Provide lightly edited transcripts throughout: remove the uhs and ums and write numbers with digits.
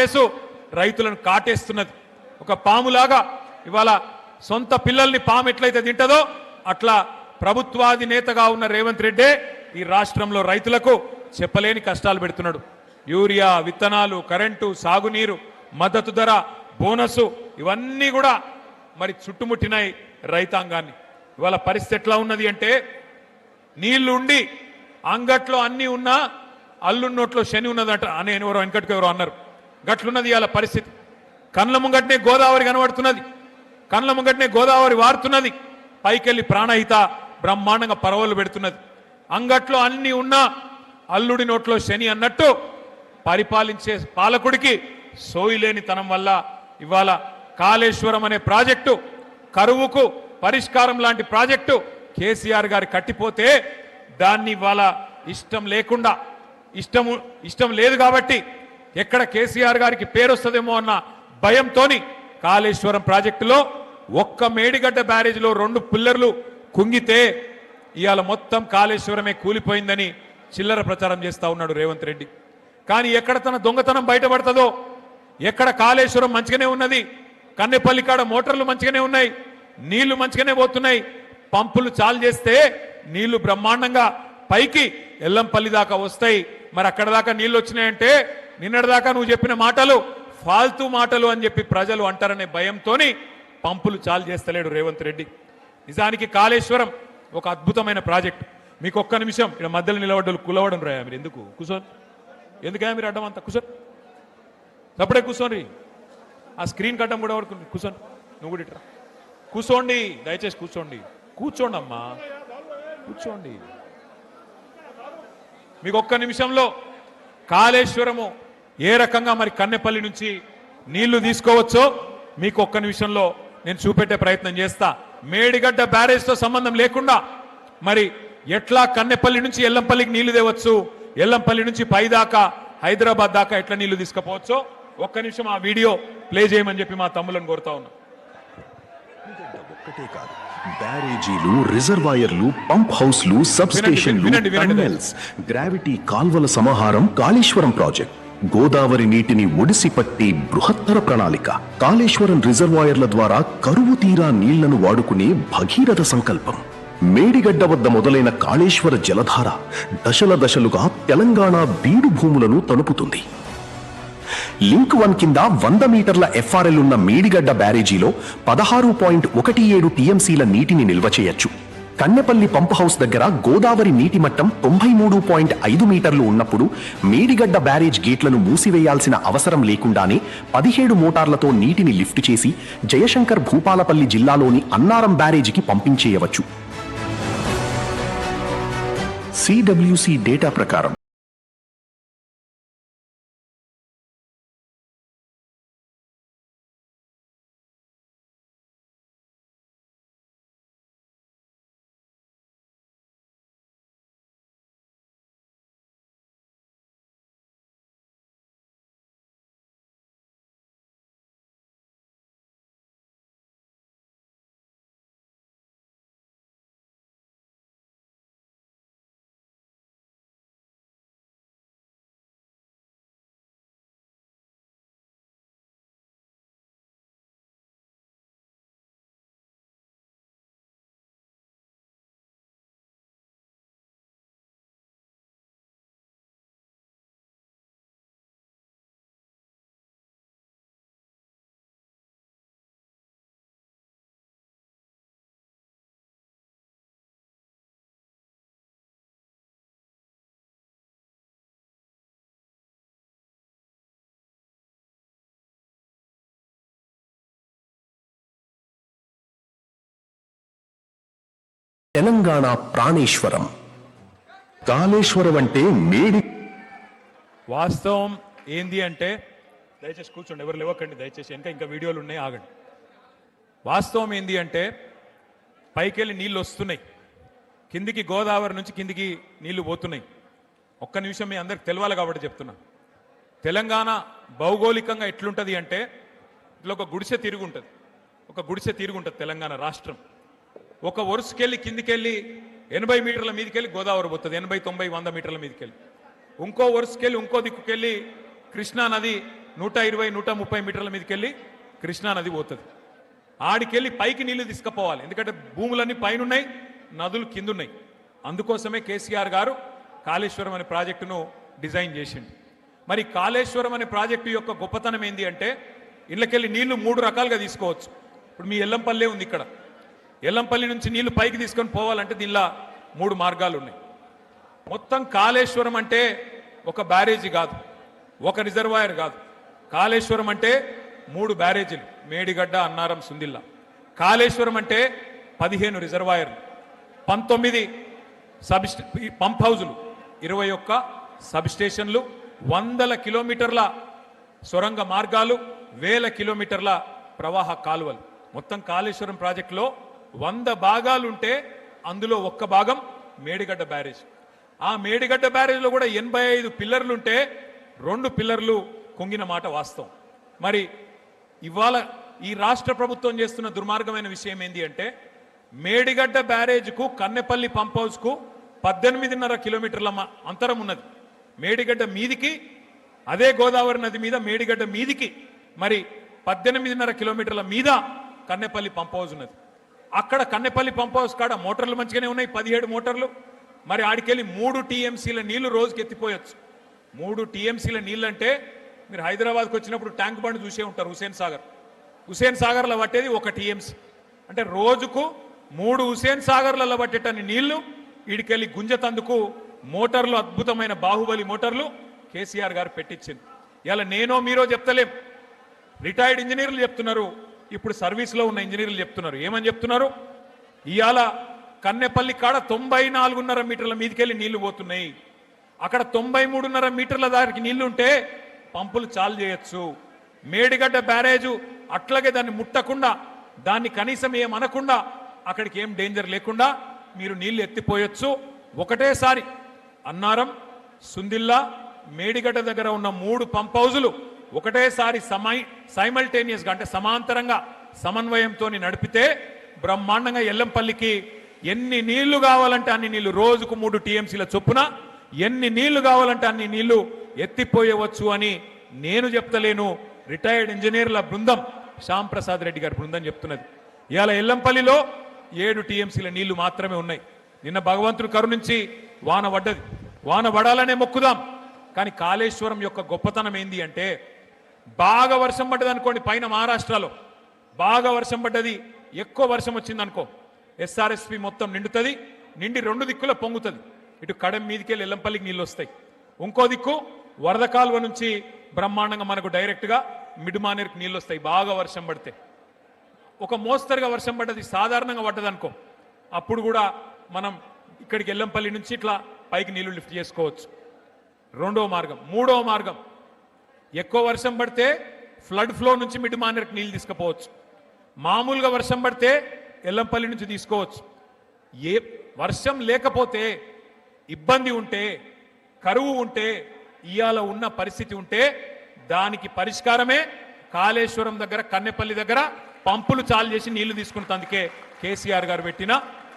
కాంగ్రెస్ రైతులను కాటేస్తున్నది. ఒక పాములాగా ఇవాళ సొంత పిల్లల్ని పాము ఎట్లయితే తింటదో అట్లా ప్రభుత్వాధినేతగా ఉన్న రేవంత్ రెడ్డి ఈ రాష్ట్రంలో రైతులకు చెప్పలేని కష్టాలు పెడుతున్నాడు. యూరియా, విత్తనాలు, కరెంటు, సాగునీరు, మద్దతు ధర, బోనసు ఇవన్నీ కూడా మరి చుట్టుముట్టినాయి రైతాంగాన్ని. ఇవాళ పరిస్థితి ఎట్లా ఉన్నది అంటే నీళ్లు ఉండి అంగట్లో అన్నీ ఉన్నా అల్లున్నోట్లో శని ఉన్నదట అని ఎవరో వెనకటికి ఎవరో అన్నారు. గట్లున్నది ఇవాళ పరిస్థితి. కళ్ళ ముంగట్నే గోదావరి కనబడుతున్నది, కళ్ళ ముంగట్నే గోదావరి వారుతున్నది, పైకెళ్ళి ప్రాణహిత బ్రహ్మాండంగా పరవలు పెడుతున్నది. అంగట్లో అన్నీ ఉన్నా అల్లుడి నోట్లో శని అన్నట్టు పరిపాలించే పాలకుడికి సోయిలేని తనం వల్ల ఇవాళ కాళేశ్వరం అనే ప్రాజెక్టు కరువుకు పరిష్కారం లాంటి ప్రాజెక్టు కేసీఆర్ గారు కట్టిపోతే దాన్ని ఇవాళ ఇష్టం లేకుండా ఇష్టం లేదు కాబట్టి ఎక్కడ కేసీఆర్ గారికి పేరు వస్తుందేమో అన్న భయంతోని కాళేశ్వరం ప్రాజెక్టులో ఒక్క మేడిగడ్డ బ్యారేజ్లో 2 పిల్లర్లు కుంగితే ఇవాళ మొత్తం కాళేశ్వరమే కూలిపోయిందని చిల్లర ప్రచారం చేస్తా ఉన్నాడు రేవంత్ రెడ్డి. కానీ ఎక్కడ తన దొంగతనం బయటపడుతుందో, ఎక్కడ కాళేశ్వరం మంచిగానే ఉన్నది, కన్నెపల్లి కాడ మోటార్లు మంచిగానే ఉన్నాయి, నీళ్లు మంచిగానే పోతున్నాయి, పంపులు చాలు చేస్తే నీళ్లు బ్రహ్మాండంగా పైకి ఎల్లంపల్లి దాకా వస్తాయి. మరి అక్కడ దాకా నీళ్లు వచ్చినాయంటే నిన్నటిదాకా నువ్వు చెప్పిన మాటలు ఫాల్తూ మాటలు అని చెప్పి ప్రజలు అంటారనే భయంతోని పంపులు చాలు చేస్తలేడు రేవంత్ రెడ్డి. నిజానికి కాళేశ్వరం ఒక అద్భుతమైన ప్రాజెక్ట్. మీకు ఒక్క నిమిషం ఇక్కడ మధ్యలో నిలబడ్డలు కులవడం రాయా మీరు ఎందుకు కూర్చోని, ఎందుకయా మీరు అడ్డం అంతా కూర్చోని, తప్పుడే కూర్చోండి. ఆ స్క్రీన్ కట్టం కూడా కూర్చోండి, నువ్వు కూడా ఇట్రా కూర్చోండి, దయచేసి కూర్చోండి, కూర్చోండి అమ్మా కూర్చోండి. మీకు ఒక్క నిమిషంలో కాళేశ్వరము ఏ రకంగా మరి కన్నెపల్లి నుంచి నీళ్లు తీసుకోవచ్చో మీకు ఒక్క నిమిషంలో నేను చూపెట్టే ప్రయత్నం చేస్తా. మేడిగడ్డ బ్యారేజ్తో సంబంధం లేకుండా మరి ఎట్లా కన్నెపల్లి నుంచి ఎల్లంపల్లికి నీళ్లు తేవచ్చు, ఎల్లంపల్లి నుంచి పై దాకా హైదరాబాద్ దాకా ఎట్లా నీళ్లు తీసుకుపోవచ్చో ఒక్క నిమిషం ఆ వీడియో ప్లే చేయమని చెప్పి మా తమ్ములను కోరుతా ఉన్నా. ఒక్కటే కాదు, బ్యారేజీలు, రిజర్వాయర్లు, పంప్ హౌస్లు, సబ్ స్టేషన్లు, టన్నెల్స్, గ్రావిటీ కాల్వల సమాహారం కాళేశ్వరం ప్రాజెక్ట్. గోదావరి నీటిని ఒడిసి పట్టి బృహత్తర ప్రణాళిక. కాళేశ్వరం రిజర్వాయర్ల ద్వారా కరువు తీరా నీళ్లను వాడుకునే భగీరథ సంకల్పం. మేడిగడ్డ వద్ద మొదలైన కాళేశ్వర జలధార దశల దశలుగా తెలంగాణ బీడు భూములను తలుపుతుంది. లింక్ 1 కింద 100 మీటర్ల ఎఫ్ఆర్ఎల్ ఉన్న మేడిగడ్డ బ్యారేజీలో 16.17 టీఎంసీల నీటిని నిల్వ చేయొచ్చు. కన్నెపల్లి పంప్ హౌస్ దగ్గర గోదావరి నీటి మట్టం 93.5 మీటర్లు ఉన్నప్పుడు మేడిగడ్డ బ్యారేజ్ గేట్లను మూసివేయాల్సిన అవసరం లేకుండానే 17 మోటార్లతో నీటిని లిఫ్ట్ చేసి జయశంకర్ భూపాలపల్లి జిల్లాలోని అన్నారం బ్యారేజీకి పంపించేయవచ్చు. సిడబ్ల్యూసి డేటా ప్రకారం తెలంగాణ ప్రాణేశ్వరం. కాళేశ్వరం అంటే మేడి. వాస్తవం ఏంది అంటే దయచేసి కూర్చోండి, ఎవరు లేవకండి దయచేసి, ఇంకా వీడియోలు ఉన్నాయి, ఆగండి. వాస్తవం ఏంది అంటే పైకెళ్ళి నీళ్ళు వస్తున్నాయి, కిందికి గోదావరి నుంచి కిందికి నీళ్లు పోతున్నాయి. ఒక్క నిమిషం మీ అందరికి తెలవాలి కాబట్టి చెప్తున్నా. తెలంగాణ భౌగోళికంగా ఎట్లుంటుంది అంటే ఇట్లా ఒక గుడిసె తిరుగుంటుంది తెలంగాణ రాష్ట్రం. ఒక వరుసకెళ్ళి కిందికెళ్ళి 80 మీటర్ల మీదకెళ్ళి గోదావరి పోతుంది, 80, 90, 100 మీటర్ల మీదకెళ్ళి. ఇంకో వరుసకెళ్ళి ఇంకో దిక్కుకెళ్ళి కృష్ణా నది 120-130 మీటర్ల మీదకి వెళ్ళి కృష్ణా నది పోతుంది. ఆడికెళ్ళి పైకి నీళ్లు తీసుకుపోవాలి, ఎందుకంటే భూములన్నీ పైన ఉన్నాయి, నదులు కింద ఉన్నాయి. అందుకోసమే కేసీఆర్ గారు కాళేశ్వరం అనే ప్రాజెక్టును డిజైన్ చేసిండు. మరి కాళేశ్వరం అనే ప్రాజెక్టు యొక్క గొప్పతనం ఏంది అంటే ఇళ్ళకెళ్ళి నీళ్లు 3 రకాలుగా తీసుకోవచ్చు. ఇప్పుడు మీ ఎల్లంపల్లె ఉంది, ఇక్కడ ఎల్లంపల్లి నుంచి నీళ్లు పైకి తీసుకొని పోవాలంటే దీనిలో 3 మార్గాలు ఉన్నాయి. మొత్తం కాళేశ్వరం అంటే ఒక బ్యారేజీ కాదు, ఒక రిజర్వాయర్ కాదు. కాళేశ్వరం అంటే 3 బ్యారేజీలు, మేడిగడ్డ, అన్నారం, సుందిల్లా. కాళేశ్వరం అంటే 15 రిజర్వాయర్లు, 19 పంప్ హౌజులు, 21 సబ్ స్టేషన్లు, 100 కిలోమీటర్ల సొరంగ మార్గాలు, 1000 కిలోమీటర్ల ప్రవాహ కాలువలు. మొత్తం కాళేశ్వరం ప్రాజెక్టులో 100 భాగాలుంటే అందులో 1 భాగం మేడిగడ్డ బ్యారేజ్. ఆ మేడిగడ్డ బ్యారేజ్లో కూడా 85 పిల్లర్లుంటే 2 పిల్లర్లు కుంగిన మాట వాస్తవం. మరి ఇవాళ ఈ రాష్ట్ర ప్రభుత్వం చేస్తున్న దుర్మార్గమైన విషయం ఏంటి అంటే మేడిగడ్డ బ్యారేజ్కు కన్నెపల్లి పంప్ హౌస్కు 18.5 కిలోమీటర్ల అంతరం ఉన్నది. మేడిగడ్డ మీదికి, అదే గోదావరి నది మీద మేడిగడ్డ మీదికి మరి 18.5 కిలోమీటర్ల మీద కన్నెపల్లి పంప్ హౌస్ ఉన్నది. అక్కడ కన్నెపల్లి పంప్ హౌస్ కాడ మోటార్లు మంచిగానే ఉన్నాయి, 17 మోటార్లు. మరి ఆడికెళ్ళి 3 టీఎంసీల నీళ్లు రోజుకి ఎత్తిపోయొచ్చు. 3 టీఎంసీల నీళ్ళు అంటే మీరు హైదరాబాద్కి వచ్చినప్పుడు ట్యాంక్ బండ్ చూసే ఉంటారు, హుసేన్ సాగర్లో పట్టేది 1 టీఎంసీ. అంటే రోజుకు 3 హుసేన్ సాగర్లలో పట్టేటన్ని నీళ్లు ఈడికెళ్ళి గుంజతందుకు మోటార్లు, అద్భుతమైన బాహుబలి మోటార్లు కేసీఆర్ గారు పెట్టించింది. ఇలా నేనో మీరో చెప్తలేం, రిటైర్డ్ ఇంజనీర్లు చెప్తున్నారు, ఇప్పుడు సర్వీస్లో ఉన్న ఇంజనీర్లు చెప్తున్నారు. ఏమని చెప్తున్నారు? ఇవాళ కన్నెపల్లి కాడ 94.5 మీటర్ల మీదకెళ్ళి నీళ్లు పోతున్నాయి. అక్కడ 93.5 మీటర్ల దానికి నీళ్లుంటే పంపులు చాలు చేయొచ్చు. మేడిగడ్డ బ్యారేజు అట్లాగే దాన్ని ముట్టకుండా, దాన్ని కనీసం ఏమనకుండా, అక్కడికి ఏం డేంజర్ లేకుండా మీరు నీళ్లు ఎత్తిపోయొచ్చు. ఒకటేసారి అన్నారం, సుందిల్లా, మేడిగడ్డ దగ్గర ఉన్న 3 పంప్ హౌజులు ఒకటేసారి సైమల్టేనియస్గా అంటే సమాంతరంగా సమన్వయంతో నడిపితే బ్రహ్మాండంగా ఎల్లంపల్లికి ఎన్ని నీళ్లు కావాలంటే అన్ని నీళ్లు, రోజుకు 3 టీఎంసీల చొప్పున ఎన్ని నీళ్లు కావాలంటే అన్ని నీళ్లు ఎత్తిపోయవచ్చు అని నేను చెప్తలేను, రిటైర్డ్ ఇంజనీర్ల బృందం, శ్యామ్ ప్రసాద్ రెడ్డి గారి బృందం చెప్తున్నది. ఇవాళ ఎల్లంపల్లిలో 7 టీఎంసీల నీళ్లు మాత్రమే ఉన్నాయి. నిన్న భగవంతుడు కరుణించి వాన పడ్డది, వాన పడాలనే మొక్కుదాం. కానీ కాళేశ్వరం యొక్క గొప్పతనం ఏంది అంటే బాగా వర్షం పడ్డది అనుకోండి, పైన మహారాష్ట్రలో బాగా వర్షం పడ్డది, ఎక్కువ వర్షం వచ్చింది అనుకో, ఎస్ఆర్ఎస్పి మొత్తం నిండుతుంది, నిండి 2 దిక్కుల పొంగుతుంది. ఇటు కడెం మీదకెళ్ళి ఎల్లంపల్లికి నీళ్ళు వస్తాయి, ఇంకో దిక్కు వరద కాలువ నుంచి బ్రహ్మాండంగా మనకు డైరెక్ట్గా మిడ్మానేర్కి నీళ్ళు వస్తాయి. బాగా వర్షం పడితే ఒక మోస్తరుగా వర్షం పడ్డది, సాధారణంగా పడ్డది అనుకో, అప్పుడు కూడా మనం ఇక్కడికి ఎల్లంపల్లి నుంచి ఇట్లా పైకి నీళ్లు లిఫ్ట్ చేసుకోవచ్చు. 2వ మార్గం. 3వ మార్గం, ఎక్కువ వర్షం పడితే ఫ్లడ్ ఫ్లో నుంచి మిడ్మానేర్కి నీళ్ళు తీసుకుపోవచ్చు. మామూలుగా వర్షం పడితే ఎల్లంపల్లి నుంచి తీసుకోవచ్చు. ఏ వర్షం లేకపోతే, ఇబ్బంది ఉంటే, కరువు ఉంటే, ఇయాల ఉన్న పరిస్థితి ఉంటే దానికి పరిష్కారమే కాళేశ్వరం దగ్గర, కన్నెపల్లి దగ్గర పంపులు చాలు చేసి నీళ్లు తీసుకుంటందుకే కేసీఆర్ గారు పెట్టిన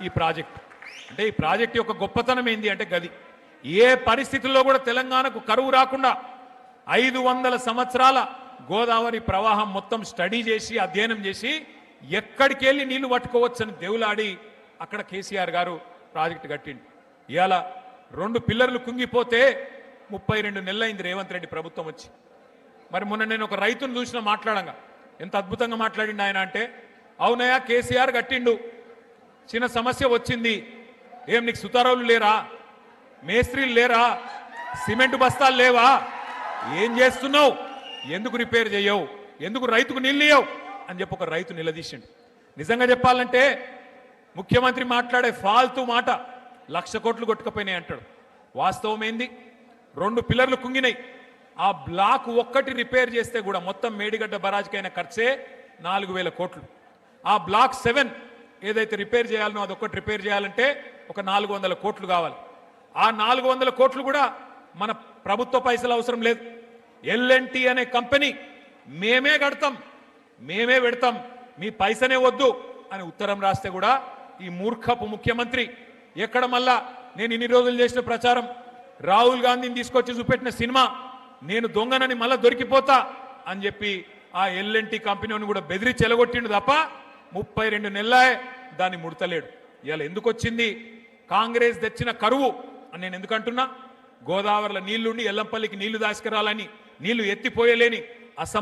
ఈ ప్రాజెక్టు. అంటే ఈ ప్రాజెక్టు యొక్క గొప్పతనం ఏంది అంటే గది, ఏ పరిస్థితుల్లో కూడా తెలంగాణకు కరువు రాకుండా 500 సంవత్సరాల గోదావరి ప్రవాహం మొత్తం స్టడీ చేసి, అధ్యయనం చేసి ఎక్కడికి వెళ్ళి నీళ్లు పట్టుకోవచ్చని దేవులాడి అక్కడ కేసీఆర్ గారు ప్రాజెక్టు కట్టిండు. ఇవాళ 2 పిల్లర్లు కుంగిపోతే 32 నెలలైంది రేవంత్ రెడ్డి ప్రభుత్వం వచ్చి. మరి మొన్న నేను ఒక రైతును చూసిన మాట్లాడంగా ఎంత అద్భుతంగా మాట్లాడిండు ఆయన అంటే, అవునయ్యా కేసీఆర్ కట్టిండు, చిన్న సమస్య వచ్చింది, ఏం నీకు సుతారావులు లేరా, మేస్త్రీలు లేరా, సిమెంట్ బస్తాలు లేవా, ఏం చేస్తున్నావు, ఎందుకు రిపేర్ చేయవు, ఎందుకు రైతుకు నీళ్ళు ఇయ్యవు అని చెప్పి ఒక రైతు నిలదీసిండు. నిజంగా చెప్పాలంటే ముఖ్యమంత్రి మాట్లాడే ఫాల్తూ మాట 1,00,000 కోట్లు కొట్టుకుపోయినాయి అంటాడు. వాస్తవం ఏంది, 2 పిల్లర్లు కుంగినాయి. ఆ బ్లాక్ ఒక్కటి రిపేర్ చేస్తే కూడా మొత్తం మేడిగడ్డ బరాజ్కైన ఖర్చే 4,000 కోట్లు. ఆ బ్లాక్ 7 ఏదైతే రిపేర్ చేయాలనో అదొక్కటి రిపేర్ చేయాలంటే ఒక 400 కోట్లు కావాలి. ఆ 400 కోట్లు కూడా మన ప్రభుత్వ పైసలు అవసరం లేదు. ఎల్ఎన్టీ అనే కంపెనీ మేమే కడతాం, మేమే పెడతాం, మీ పైసనే వద్దు అని ఉత్తరం రాస్తే కూడా ఈ మూర్ఖపు ముఖ్యమంత్రి ఎక్కడ మళ్ళా నేను ఇన్ని రోజులు చేసిన ప్రచారం, రాహుల్ గాంధీని తీసుకొచ్చి చూపెట్టిన సినిమా, నేను దొంగనని మళ్ళా దొరికిపోతా అని చెప్పి ఆ ఎల్ఎన్టీ కంపెనీని కూడా బెదిరించి ఎలగొట్టిండు తప్ప 32 నెలలే దాన్ని ముడతలేడు. ఇవాళ ఎందుకు వచ్చింది కాంగ్రెస్ తెచ్చిన కరువు అని నేను ఎందుకంటున్నా? గోదావరిలో నీళ్లుండి ఎల్లంపల్లికి నీళ్లు దాసుకురాలని నీళ్లు ఎత్తిపోయలేని అసమ